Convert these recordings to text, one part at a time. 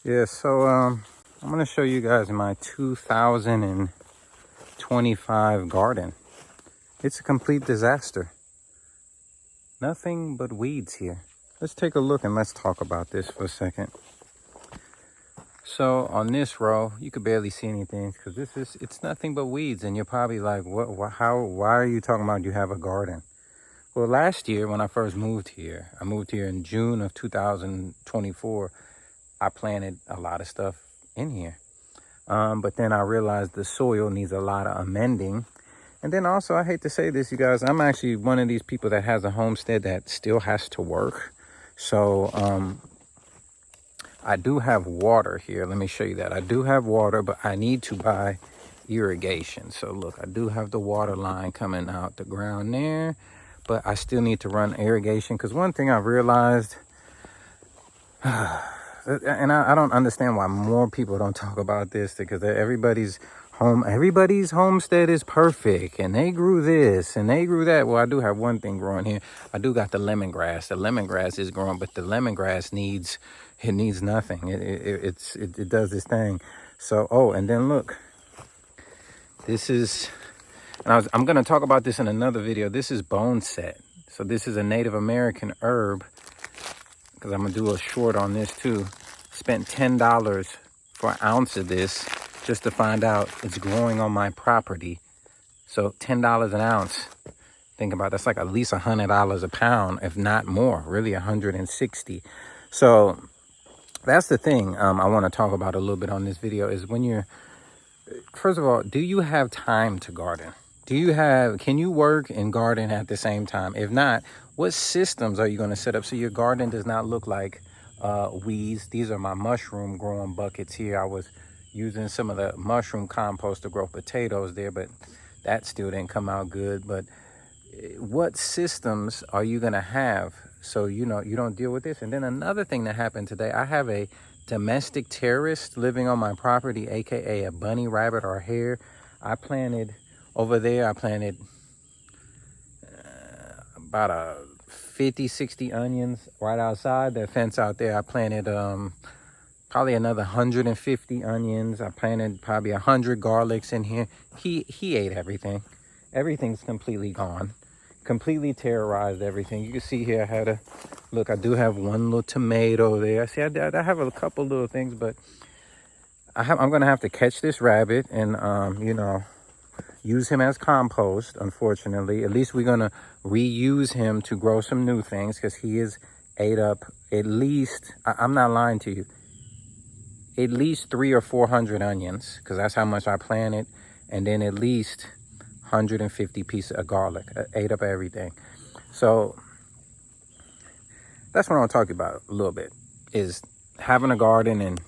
Yeah, so I'm going to show you guys my 2025 garden. It's a complete disaster. Nothing but weeds here. Let's take a look and let's talk about this for a second. So on this row, you could barely see anything because it's nothing but weeds. And you're probably like, why are you talking about you have a garden? Well, last year when I first moved here, I moved here in June of 2024. I planted a lot of stuff in here. But then I realized the soil needs a lot of amending. And then also, I hate to say this, you guys, I'm actually one of these people that has a homestead that still has to work. So I do have water here. Let me show you that. I do have water, but I need to buy irrigation. So look, I do have the water line coming out the ground there, but I still need to run irrigation because one thing I realized, and I don't understand why more people don't talk about this, because everybody's homestead is perfect and they grew this and they grew that. Well, I do have one thing growing here. I do got the lemongrass. The lemongrass is growing, but the lemongrass needs nothing. It does this thing. So, oh, and then look, this is, and I'm going to talk about this in another video. This is bone set. So this is a Native American herb, because I'm going to do a short on this too. Spent $10 for an ounce of this just to find out it's growing on my property. So $10 an ounce. Think about it, that's like at least $100 a pound, if not more, really 160. So that's the thing I want to talk about a little bit on this video is first of all, do you have time to garden? Can you work and garden at the same time? If not, what systems are you going to set up so your garden does not look like weeds? These are my mushroom growing buckets here. I was using some of the mushroom compost to grow potatoes there, but that still didn't come out good. But what systems are you going to have so you don't deal with this? And then another thing that happened today, I have a domestic terrorist living on my property, aka a bunny, rabbit, or hare. I planted about 50-60 onions right outside the fence out there. I planted probably another 150 onions. I planted probably 100 garlics in here. He ate everything. Everything's completely gone. Completely terrorized everything. You can see here I had look, I do have one little tomato there. See, I have a couple little things, but I'm gonna have to catch this rabbit and use him as compost. Unfortunately, at least we're gonna reuse him to grow some new things, because he is ate up at least, I'm not lying to you, at least 300 or 400 onions, because that's how much I planted, and then at least 150 pieces of garlic. Ate up everything. So that's what I'm talking about a little bit, is having a garden and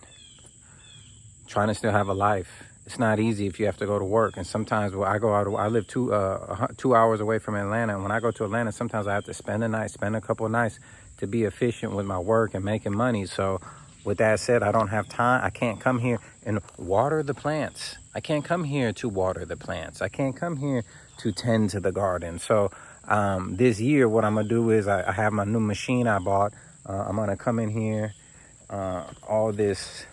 trying to still have a life. It's not easy if you have to go to work. And sometimes when I go out, I live 2 hours away from Atlanta. And when I go to Atlanta, sometimes I have to spend a couple of nights to be efficient with my work and making money. So with that said, I don't have time. I can't come here and water the plants. I can't come here to water the plants. I can't come here to tend to the garden. So this year, what I'm going to do is I have my new machine I bought. I'm going to come in here, all this.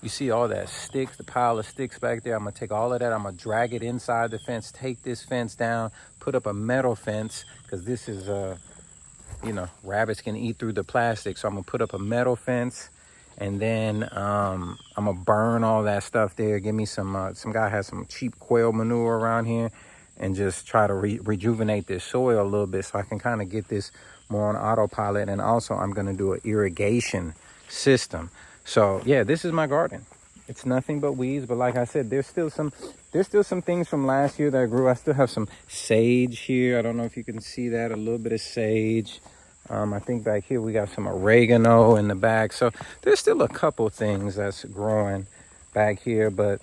You see all that sticks, the pile of sticks back there. I'm going to take all of that. I'm going to drag it inside the fence, take this fence down, put up a metal fence, because this is, rabbits can eat through the plastic. So I'm going to put up a metal fence, and then I'm going to burn all that stuff there. Give me some guy has some cheap quail manure around here, and just try to rejuvenate this soil a little bit so I can kind of get this more on autopilot. And also I'm going to do an irrigation system. So yeah, this is my garden. It's nothing but weeds, but like I said, there's still some things from last year that grew. I still have some sage here. I don't know if you can see that, a little bit of sage. I think back here we got some oregano in the back. So there's still a couple things that's growing back here, but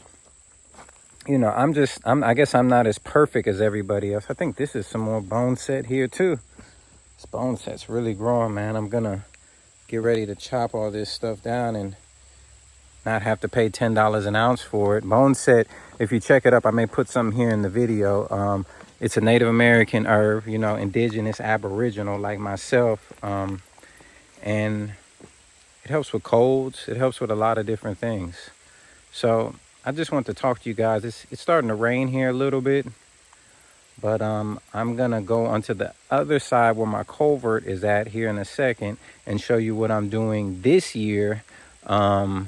I guess I'm not as perfect as everybody else. I think this is some more bone set here too. This bone set's really growing, man. I'm gonna get ready to chop all this stuff down and not have to pay $10 an ounce for it. Bone set, if you check it up, I may put something here in the video. It's a Native American herb, indigenous aboriginal like myself. And It helps with colds. It helps with a lot of different things. So I just want to talk to you guys. It's starting to rain here a little bit, but I'm gonna go onto the other side where my culvert is at here in a second and show you what I'm doing this year, so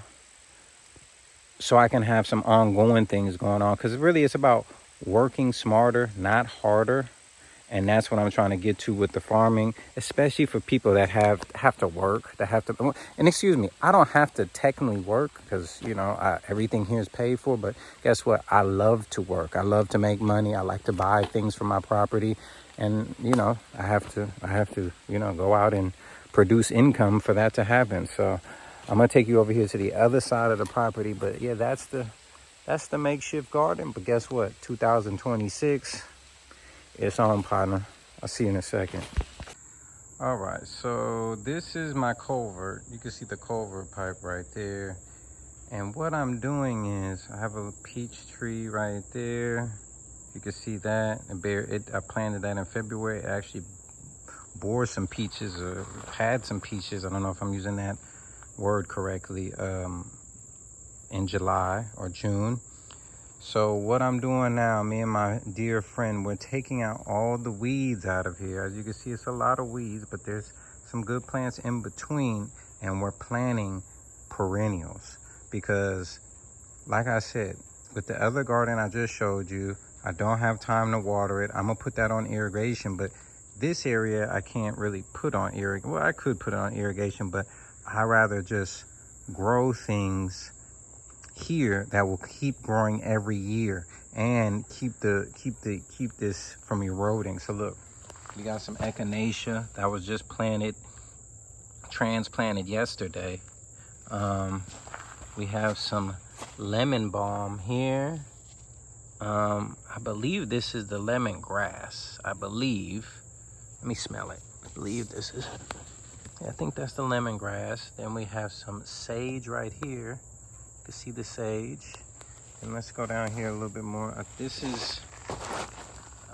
I can have some ongoing things going on. Because really, it's about working smarter, not harder. And that's what I'm trying to get to with the farming, especially for people that have to work, that have to, and excuse me, I don't have to technically work because, you know, everything here is paid for, but guess what? I love to work. I love to make money. I like to buy things for my property. And, you know, I have to, you know, go out and produce income for that to happen. So I'm going to take you over here to the other side of the property. But yeah, that's the makeshift garden. But guess what? 2026. It's on, partner. I'll see you in a second. All right, so this is my culvert. You can see the culvert pipe right there. And what I'm doing is I have a peach tree right there. You can see that. I planted that in February. It actually bore some peaches, or had some peaches. I don't know if I'm using that word correctly, in July or June. So what I'm doing now, me and my dear friend, we're taking out all the weeds out of here. As you can see, it's a lot of weeds, but there's some good plants in between, and we're planting perennials. Because, like I said, with the other garden I just showed you, I don't have time to water it. I'm gonna put that on irrigation, but this area I can't really put on irrigation. Well, I could put it on irrigation, but I rather just grow things here that will keep growing every year and keep this from eroding. So look, we got some echinacea that was just transplanted yesterday. We have some lemon balm here. I believe this is the lemongrass. I believe. Let me smell it. I believe this is. Yeah, I think that's the lemongrass. Then we have some sage right here. You can see the sage. And let's go down here a little bit more. I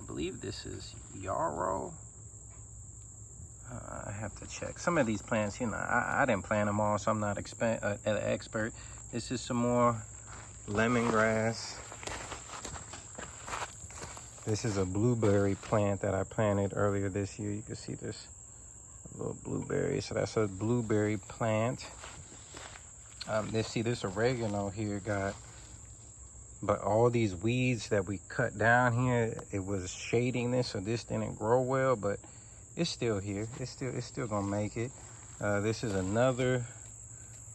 believe this is yarrow. I have to check. Some of these plants, you know, I didn't plant them all, so I'm not an expert. This is some more lemongrass. This is a blueberry plant that I planted earlier this year. You can see this little blueberry. So that's a blueberry plant. This oregano here but all these weeds that we cut down here, it was shading this, so this didn't grow well, but it's still here. It's still gonna make it. This is another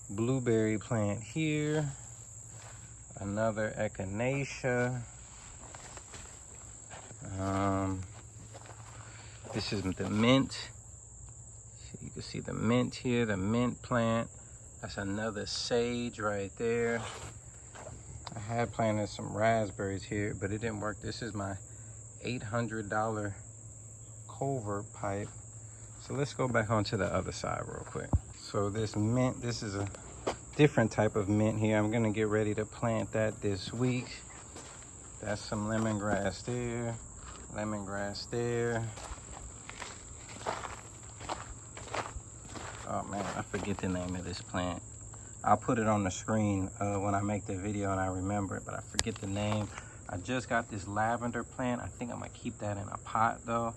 blueberry plant here. Another echinacea. This is the mint. You can see the mint here, the mint plant. That's another sage right there. I had planted some raspberries here, but it didn't work. This is my $800 culvert pipe. So let's go back onto the other side real quick. So this mint, this is a different type of mint here. I'm gonna get ready to plant that this week. That's some lemongrass there, lemongrass there. Oh man, I forget the name of this plant. I'll put it on the screen when I make the video and I remember it, but I forget the name. I just got this lavender plant. I think I'm gonna keep that in a pot though.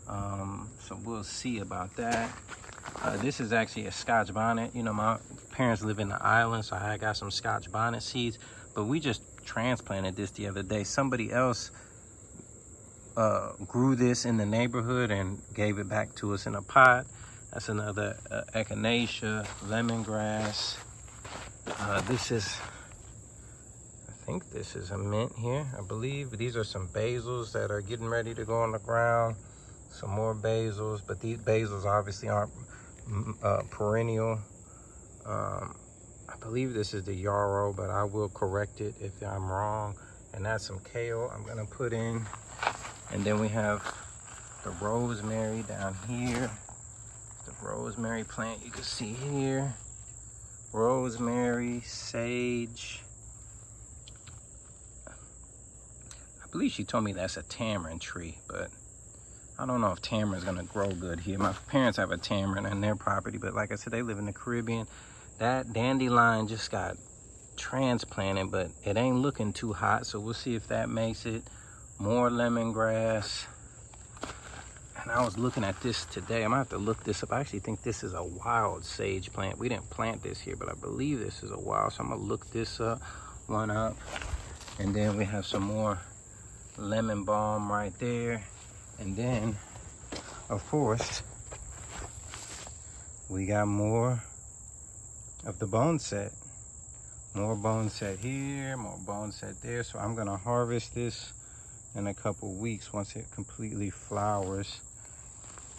So we'll see about that. This is actually a Scotch bonnet. You know, my parents live in the island, so I got some Scotch bonnet seeds, but we just transplanted this the other day. Somebody else grew this in the neighborhood and gave it back to us in a pot. That's another echinacea, lemongrass. I think this is a mint here, I believe. These are some basils that are getting ready to go on the ground. Some more basils, but these basils obviously aren't perennial. I believe this is the yarrow, but I will correct it if I'm wrong. And that's some kale I'm gonna put in. And then we have the rosemary down here. The rosemary plant you can see here. Rosemary, sage. I believe she told me that's a tamarind tree, but I don't know if tamarind is gonna grow good here. My parents have a tamarind in their property, but like I said, they live in the Caribbean. That dandelion just got transplanted, but it ain't looking too hot, so we'll see if that makes it. More lemongrass. And I was looking at this today. I'm gonna have to look this up. I actually think this is a wild sage plant. We didn't plant this here, but I believe this is a wild, so I'm gonna look this one up. And then we have some more lemon balm right there. And then, of course, we got more of the bone set. More bone set here, more bone set there. So I'm gonna harvest this in a couple weeks once it completely flowers.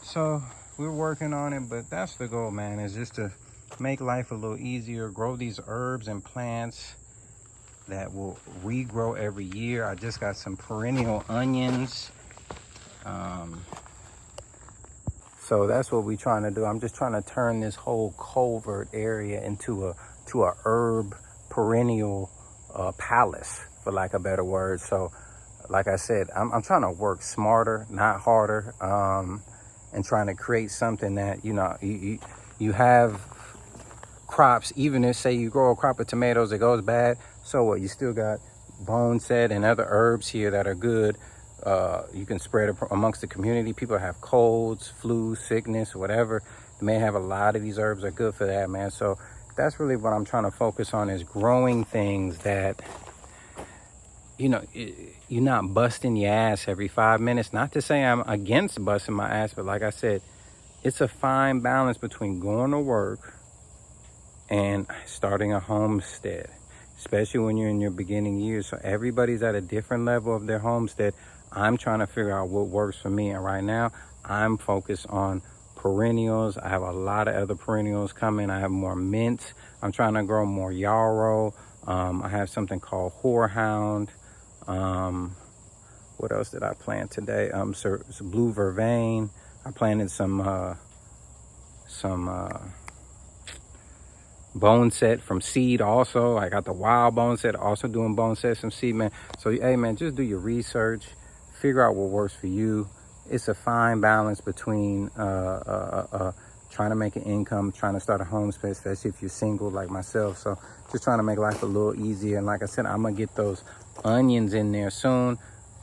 So we're working on it, but that's the goal, man, is just to make life a little easier, grow these herbs and plants that will regrow every year. I just got some perennial onions. So that's what we're trying to do. I'm just trying to turn this whole covert area into a herb perennial palace, for lack of a better word. So like I said, I'm trying to work smarter, not harder, and trying to create something that, you know, you have crops. Even if, say, you grow a crop of tomatoes that goes bad, so what? You still got bone set and other herbs here that are good. You can spread it amongst the community. People have colds, flu, sickness, whatever. They may have a lot of these herbs are good for that, man. So that's really what I'm trying to focus on, is growing things that, you know, you're not busting your ass every 5 minutes. Not to say I'm against busting my ass, but like I said, it's a fine balance between going to work and starting a homestead, especially when you're in your beginning years. So everybody's at a different level of their homestead. I'm trying to figure out what works for me. And right now I'm focused on perennials. I have a lot of other perennials coming. I have more mint. I'm trying to grow more yarrow. I have something called horehound. What else did I plant today? Some blue vervain. I planted some bone set from seed also. I got the wild bone set, also doing bone set from seed, man. So hey, man, just do your research, figure out what works for you. It's a fine balance between trying to make an income, trying to start a homestead, especially if you're single like myself. So just trying to make life a little easier. And like I said, I'm gonna get those onions in there soon.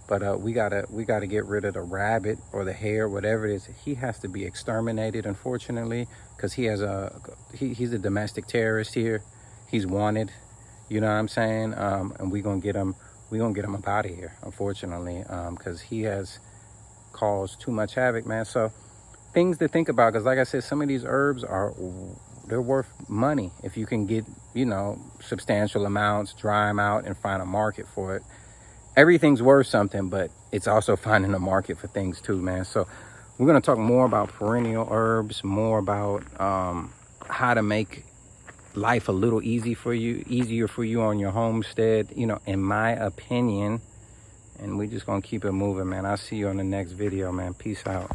But we gotta get rid of the rabbit or the hare, whatever it is. He has to be exterminated, unfortunately, because he's a domestic terrorist here. He's wanted, you know what I'm saying? And we're gonna get him up out of here, unfortunately, because he has caused too much havoc, man. So things to think about, because like I said, some of these herbs they're worth money if you can get, you know, substantial amounts, dry them out, and find a market for it. Everything's worth something, but it's also finding a market for things too, man. So we're going to talk more about perennial herbs, more about how to make life a little easier for you on your homestead, you know, in my opinion. And we're just going to keep it moving, man. I'll see you on the next video, man. Peace out.